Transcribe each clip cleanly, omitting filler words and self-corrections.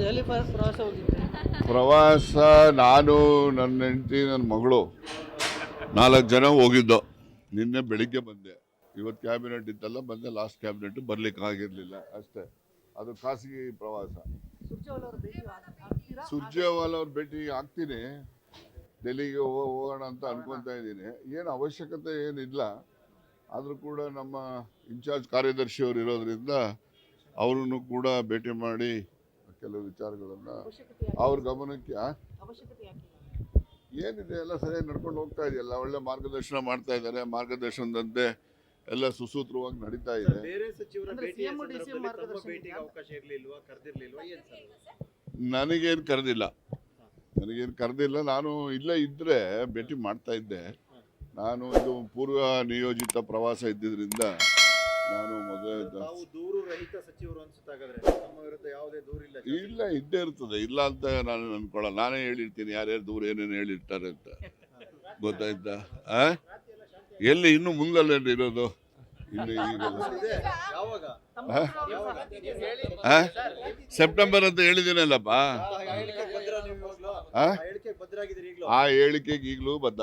ದೆಹಲಿ ಪ್ರವಾಸ ಹೋಗಿದ್ದೆ. ಪ್ರವಾಸ ನಾನು ನನ್ನ ಹೆಂಡತಿ ನನ್ನ ಮಗಳು 4 ಜನ ಹೋಗಿದ್ದು. ನಿನ್ನೆ ಬೆಳಿಗ್ಗೆ ಬಂದೆ. ಇವತ್ತು ಕ್ಯಾಬಿನೆಟ್ ಇತ್ತಲ್ಲ ಬಂದೆ. ಲಾಸ್ಟ್ ಕ್ಯಾಬಿನೆಟ್ ಬರ್ಲಿಕ್ಕೆ ಆಗಿರಲಿಲ್ಲ ಅಷ್ಟೇ. ಅದು ಖಾಸಗಿ ಪ್ರವಾಸ. ಸುರ್ಜೇವಾಲ ಅವ್ರ ಭೇಟಿ ಆಗ್ತೀನಿ. ಡೆಲ್ಲಿಗೆ ಹೋಗೋಣ ಅಂತ ಅನ್ಕೊತಾ ಇದ್ದೀನಿ. ಏನು ಅವಶ್ಯಕತೆ ಏನಿಲ್ಲ. ಆದರೂ ಕೂಡ ನಮ್ಮ ಇನ್ಚಾರ್ಜ್ ಕಾರ್ಯದರ್ಶಿಯವರು ಇರೋದ್ರಿಂದ ಅವರನ್ನು ಕೂಡ ಭೇಟಿ ಮಾಡಿ ಕೆಲವು ವಿಚಾರಗಳನ್ನು ಅವ್ರ ಗಮನಕ್ಕೆ ಏನಿದೆ ಎಲ್ಲ ಸರಿಯಾಗಿ ನಡ್ಕೊಂಡು ಹೋಗ್ತಾ ಇದೆಯಲ್ಲ. ಒಳ್ಳೆ ಮಾರ್ಗದರ್ಶನ ಮಾಡ್ತಾ ಇದ್ದಾರೆ. ಮಾರ್ಗದರ್ಶನದಂತೆ ಎಲ್ಲ ಸುಸೂತ್ರವಾಗಿ ನಡೀತಾ ಇದೆ. ನನಗೇನು ಕರೆದಿಲ್ಲ. ನಾನು ಇಲ್ಲೇ ಇದ್ರೆ ಭೇಟಿ ಮಾಡ್ತಾ ಇದ್ದೆ. ನಾನು ಇದು ಪೂರ್ವ ನಿಯೋಜಿತ ಪ್ರವಾಸ ಇದ್ದಿದ್ರಿಂದ ನಾನು ಇಲ್ಲ ಇದ್ದೇ ಇರ್ತದೆ. ಇಲ್ಲ ಅಂತ ನಾನು ಅನ್ಕೊಳ್ಳಲ್ಲ. ನಾನೇ ಹೇಳಿರ್ತೀನಿ ಯಾರ್ಯಾರು ದೂರ ಏನೇನು ಹೇಳಿರ್ತಾರೆ ಅಂತ. ಗೊತ್ತಾಯ್ತಾ? ಎಲ್ಲಿ ಇನ್ನು ಮುಂದಲ್ಲ ಇರೋದು. ಇನ್ನು ಈಗ ಸೆಪ್ಟೆಂಬರ್ ಅಂತ ಹೇಳಿದ್ದೀನಲ್ಲಪ್ಪ. ಆ ಹೇಳಿಕೆಗೆ ಈಗಲೂ ಬದ್ಧ.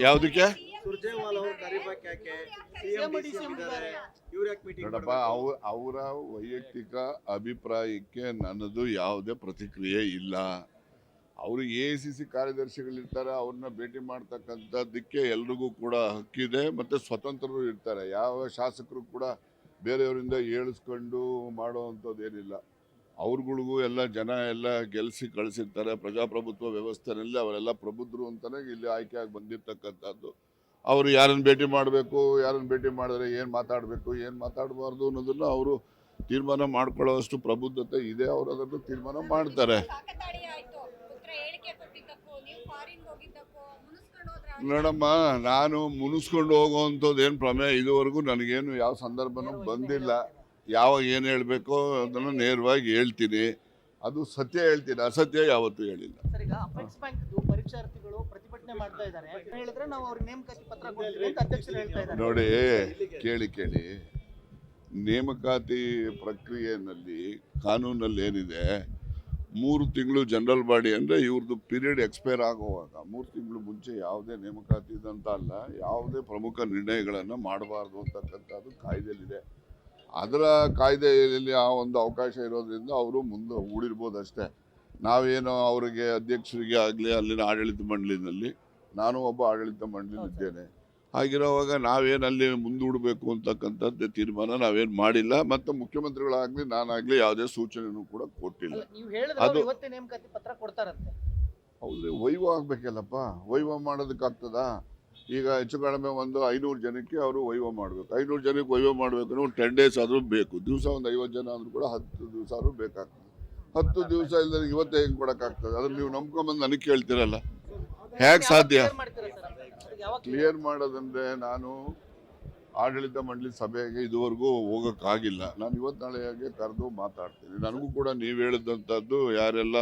ಯಾವುದಕ್ಕೆ ನೋಡಪ್ಪ, ಅವರ ವೈಯಕ್ತಿಕ ಅಭಿಪ್ರಾಯಕ್ಕೆ ನನ್ನದು ಯಾವುದೇ ಪ್ರತಿಕ್ರಿಯೆ ಇಲ್ಲ. ಅವರು AICC ಕಾರ್ಯದರ್ಶಿಗಳಿರ್ತಾರೆ. ಅವ್ರನ್ನ ಭೇಟಿ ಮಾಡ್ತಕ್ಕಂಥದ್ದಕ್ಕೆ ಎಲ್ರಿಗೂ ಕೂಡ ಹಕ್ಕಿದೆ. ಮತ್ತು ಸ್ವತಂತ್ರರು ಇರ್ತಾರೆ. ಯಾವ ಶಾಸಕರು ಕೂಡ ಬೇರೆಯವರಿಂದ ಏಳಿಸ್ಕೊಂಡು ಮಾಡೋವಂಥದ್ದು ಏನಿಲ್ಲ. ಅವ್ರಗಳಿಗೂ ಎಲ್ಲ ಜನ ಎಲ್ಲ ಗೆಲ್ಲಿಸಿ ಕಳಿಸಿರ್ತಾರೆ. ಪ್ರಜಾಪ್ರಭುತ್ವ ವ್ಯವಸ್ಥೆನಲ್ಲಿ ಅವರೆಲ್ಲ ಪ್ರಬುದ್ಧರು ಅಂತಲೇ ಇಲ್ಲಿ ಆಯ್ಕೆಯಾಗಿ ಬಂದಿರತಕ್ಕಂಥದ್ದು. ಅವರು ಯಾರನ್ನು ಭೇಟಿ ಮಾಡಬೇಕು, ಯಾರನ್ನು ಭೇಟಿ ಮಾಡಿದ್ರೆ ಏನು ಮಾತಾಡಬೇಕು, ಏನು ಮಾತಾಡಬಾರ್ದು ಅನ್ನೋದನ್ನು ಅವರು ತೀರ್ಮಾನ ಮಾಡ್ಕೊಳ್ಳೋಷ್ಟು ಪ್ರಬುದ್ಧತೆ ಇದೆ. ಅವರು ಅದನ್ನು ತೀರ್ಮಾನ ಮಾಡ್ತಾರೆ. ನೋಡಮ್ಮ, ನಾನು ಮುನಿಸ್ಕೊಂಡು ಹೋಗುವಂಥದ್ದು ಏನು ಪ್ರಮೇಯ ಇದುವರೆಗೂ ನನಗೇನು ಯಾವ ಸಂದರ್ಭನೂ ಬಂದಿಲ್ಲ. ಯಾವಾಗ ಏನು ಹೇಳಬೇಕೋ ಅದನ್ನು ನೇರವಾಗಿ ಹೇಳ್ತೀನಿ. ಅದು ಸತ್ಯ ಹೇಳ್ತೀನಿ, ಅಸತ್ಯ ಯಾವತ್ತೂ ಹೇಳಿಲ್ಲ. ನೋಡಿ, ಕೇಳಿ ನೇಮಕಾತಿ ಪ್ರಕ್ರಿಯೆಯಲ್ಲಿ ಕಾನೂನಲ್ಲಿ ಏನಿದೆ, 3 ತಿಂಗಳು ಜನರಲ್ ಬಾಡಿ ಅಂದರೆ ಇವ್ರದ್ದು ಪೀರಿಯಡ್ ಎಕ್ಸ್ಪೈರ್ ಆಗುವಾಗ 3 ತಿಂಗಳು ಮುಂಚೆ ಯಾವುದೇ ನೇಮಕಾತಿ ಇದಂತ ಅಲ್ಲ, ಯಾವುದೇ ಪ್ರಮುಖ ನಿರ್ಣಯಗಳನ್ನು ಮಾಡಬಾರ್ದು ಅಂತಕ್ಕಂಥದ್ದು ಕಾಯ್ದೆಯಲ್ಲಿದೆ. ಅದರ ಕಾಯ್ದೆಯಲ್ಲಿ ಆ ಒಂದು ಅವಕಾಶ ಇರೋದ್ರಿಂದ ಅವರು ಮುಂದೆ ಉಳಿರ್ಬೋದು ಅಷ್ಟೇ. ನಾವೇನೋ ಅವರಿಗೆ ಅಧ್ಯಕ್ಷರಿಗೆ ಆಗಲಿ ಅಲ್ಲಿನ ಆಡಳಿತ ಮಂಡಳಿನಲ್ಲಿ, ನಾನು ಒಬ್ಬ ಆಡಳಿತ ಮಂಡಳಿಲಿದ್ದೇನೆ. ಹಾಗಿರೋವಾಗ ನಾವೇನಲ್ಲಿ ಮುಂದೂಡಬೇಕು ಅಂತಕ್ಕಂಥದ್ದು ತೀರ್ಮಾನ ನಾವೇನು ಮಾಡಿಲ್ಲ. ಮತ್ತು ಮುಖ್ಯಮಂತ್ರಿಗಳಾಗಲಿ ನಾನಾಗಲಿ ಯಾವುದೇ ಸೂಚನೆಯೂ ಕೂಡ ಕೊಟ್ಟಿಲ್ಲ. ಅದು ಹೌದು, ವೈವ ಆಗಬೇಕಲ್ಲಪ್ಪ. ವೈವ ಮಾಡೋದಕ್ಕಾಗ್ತದಾ? ಈಗ ಹೆಚ್ಚು ಕಡಿಮೆ ಒಂದು 500 ಜನಕ್ಕೆ ಅವರು ವೈವ ಮಾಡಬೇಕು. 500 ಜನಕ್ಕೆ ವೈವ ಮಾಡಬೇಕು ಒಂದು 10 ಡೇಸ್ ಆದರೂ ಬೇಕು. ದಿವಸ ಒಂದು 50 ಜನ ಆದರೂ ಕೂಡ 10 ದಿವಸ ಆದರೂ ಬೇಕಾಗ್ತದೆ. 10 ದಿವಸ ಇಲ್ಲದೆ ಇವತ್ತೇ ಹೆಂಗೆ ಕೊಡೋಕ್ಕಾಗ್ತದೆ? ಅದನ್ನು ನೀವು ನಂಬ್ಕೊಂಬಂದು ನನಗೆ ಕೇಳ್ತೀರಲ್ಲ, ಹೇಗೆ ಸಾಧ್ಯ? ಕ್ಲಿಯರ್ ಮಾಡೋದಂದರೆ ನಾನು ಆಡಳಿತ ಮಂಡಳಿ ಸಭೆಗೆ ಇದುವರೆಗೂ ಹೋಗೋಕ್ಕಾಗಿಲ್ಲ. ನಾನು ಇವತ್ತು ನಾಳೆಗೆ ಕರೆದು ಮಾತಾಡ್ತೀನಿ. ನನಗೂ ಕೂಡ ನೀವು ಹೇಳಿದಂಥದ್ದು ಯಾರೆಲ್ಲ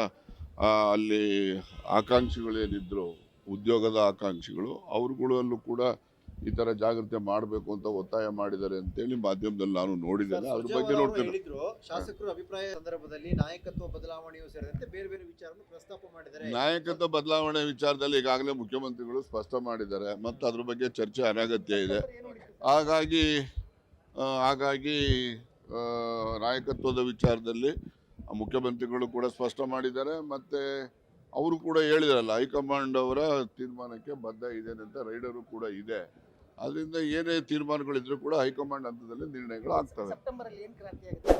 ಅಲ್ಲಿ ಆಕಾಂಕ್ಷಿಗಳೇನಿದ್ರು, ಉದ್ಯೋಗದ ಆಕಾಂಕ್ಷಿಗಳು, ಅವ್ರುಗಳಲ್ಲೂ ಕೂಡ ಈ ಥರ ಜಾಗೃತಿ ಮಾಡಬೇಕು ಅಂತ ಒತ್ತಾಯ ಮಾಡಿದ್ದಾರೆ ಅಂತೇಳಿ ಮಾಧ್ಯಮದಲ್ಲಿ ನಾನು ನೋಡಿದ್ದೇನೆ. ಅದ್ರ ಬಗ್ಗೆ ನೋಡ್ತೇನೆ. ಶಾಸಕರು ಅಭಿಪ್ರಾಯ ಸಂದರ್ಭದಲ್ಲಿ ನಾಯಕತ್ವ ಬದಲಾವಣೆಯೂ ಸೇರಿದಂತೆ ಬೇರೆ ಬೇರೆ ವಿಚಾರವನ್ನು ಪ್ರಸ್ತಾಪ ಮಾಡಿದ್ದಾರೆ. ನಾಯಕತ್ವ ಬದಲಾವಣೆ ವಿಚಾರದಲ್ಲಿ ಈಗಾಗಲೇ ಮುಖ್ಯಮಂತ್ರಿಗಳು ಸ್ಪಷ್ಟ ಮಾಡಿದ್ದಾರೆ. ಮತ್ತು ಅದ್ರ ಬಗ್ಗೆ ಚರ್ಚೆ ಅನಗತ್ಯ ಇದೆ. ಹಾಗಾಗಿ ನಾಯಕತ್ವದ ವಿಚಾರದಲ್ಲಿ ಮುಖ್ಯಮಂತ್ರಿಗಳು ಕೂಡ ಸ್ಪಷ್ಟ ಮಾಡಿದ್ದಾರೆ. ಮತ್ತು ಅವರು ಕೂಡ ಹೇಳಿದಾರಲ್ಲ, ಹೈಕಮಾಂಡ್ ಅವರ ತೀರ್ಮಾನಕ್ಕೆ ಬದ್ಧ ಇದೇನೆ ಅಂತ ರೈಡರು ಕೂಡ ಇದೆ. ಅದರಿಂದ ಏನೇ ತೀರ್ಮಾನಗಳಿದ್ರು ಕೂಡ ಹೈಕಮಾಂಡ್ ಹಂತದಲ್ಲಿ ನಿರ್ಣಯಗಳು ಆಗ್ತವೆ.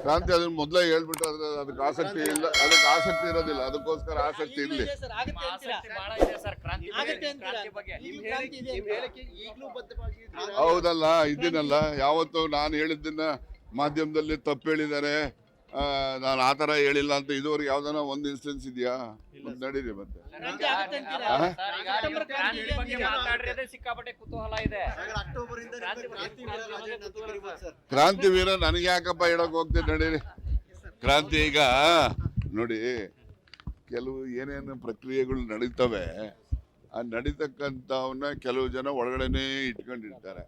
ಕ್ರಾಂತಿ ಅದನ್ನ ಮೊದಲೇ ಹೇಳ್ಬಿಟ್ಟು ಅದಕ್ಕೆ ಆಸಕ್ತಿ ಇಲ್ಲ, ಅದಕ್ಕೆ ಆಸಕ್ತಿ ಇರೋದಿಲ್ಲ. ಅದಕ್ಕೋಸ್ಕರ ಆಸಕ್ತಿ ಇರಲಿ. ಹೌದಲ್ಲ, ಇದನ್ನಲ್ಲ ಯಾವತ್ತು ನಾನು ಹೇಳಿದ್ದನ್ನ ಮಾಧ್ಯಮದಲ್ಲಿ ತಪ್ಪು ಹೇಳಿದ್ದಾರೆ, ನಾನು ಆ ಥರ ಹೇಳಿಲ್ಲ ಅಂತ ಇದುವರೆಗೆ ಯಾವ್ದಾನ ಒಂದು ಇನ್ಸಿಡೆನ್ಸ್ ಇದೆಯಾ? ನಡೀರಿ. ಮತ್ತೆ ಕ್ರಾಂತಿ ವೀರ ನನಗೆ ಯಾಕಪ್ಪ ಹೇಳಕ್ ಹೋಗ್ತೀನಿ, ನಡೀರಿ. ಕ್ರಾಂತಿ ಈಗ ನೋಡಿ, ಕೆಲವು ಏನೇನು ಪ್ರಕ್ರಿಯೆಗಳು ನಡೀತವೆ, ಆ ನಡೀತಕ್ಕಂಥವನ್ನ ಕೆಲವು ಜನ ಒಳಗಡೆನೇ ಇಟ್ಕೊಂಡಿರ್ತಾರೆ.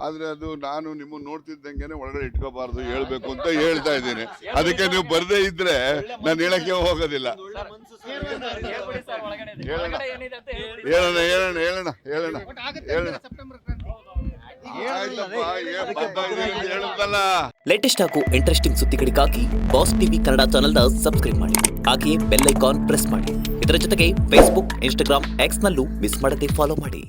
ಆದ್ರೆ ಅದು ನಾನು ನಿಮ್ಮನ್ನ ನೋಡ್ತಿದ್ದಂಗೆನೆ ಒಳಗಡೆ ಇಟ್ಕೋಬಾರ್ದು ಹೇಳ್ಬೇಕು ಅಂತ ಹೇಳ್ತಾ ಇದ್ದೀನಿ. ಅದಕ್ಕೆ ನೀವು ಬರ್ದೇ ಇದ್ರೆ ನಾನು ಹೇಳಕ್ಕೆ ಹೋಗೋದಿಲ್ಲ. ಒಳ್ಳೆ ಮನ್ಸು ಸರ್. ಹೇಳ್ಬಿಡಿ ಸರ್, ಒಳಗಡೆ ಇದೆ. ಹೇಳೋಣ. ಒಳಗಡೆ ಏನಿದೆ ಅಂತ ಹೇಳ್ಬಿಡಿ. ಹೇಳುತ್ತಲ್ಲ. ಲೇಟೆಸ್ಟ್ ಹಾಗೂ ಇಂಟ್ರೆಸ್ಟಿಂಗ್ ಸುದ್ದಿಗಳಿಗಾಗಿ ಬಾಸ್ ಟಿವಿ ಕನ್ನಡ ಚಾನೆಲ್ನ ಸಬ್ಸ್ಕ್ರೈಬ್ ಮಾಡಿ. ಹಾಗೆಯೇ ಬೆಲ್ ಐಕಾನ್ ಪ್ರೆಸ್ ಮಾಡಿ. ಇದರ ಜೊತೆಗೆ ಫೇಸ್ಬುಕ್, ಇನ್ಸ್ಟಾಗ್ರಾಮ್, ಎಕ್ಸ್ ನಲ್ಲೂ ಮಿಸ್ ಮಾಡದೆ ಫಾಲೋ ಮಾಡಿ.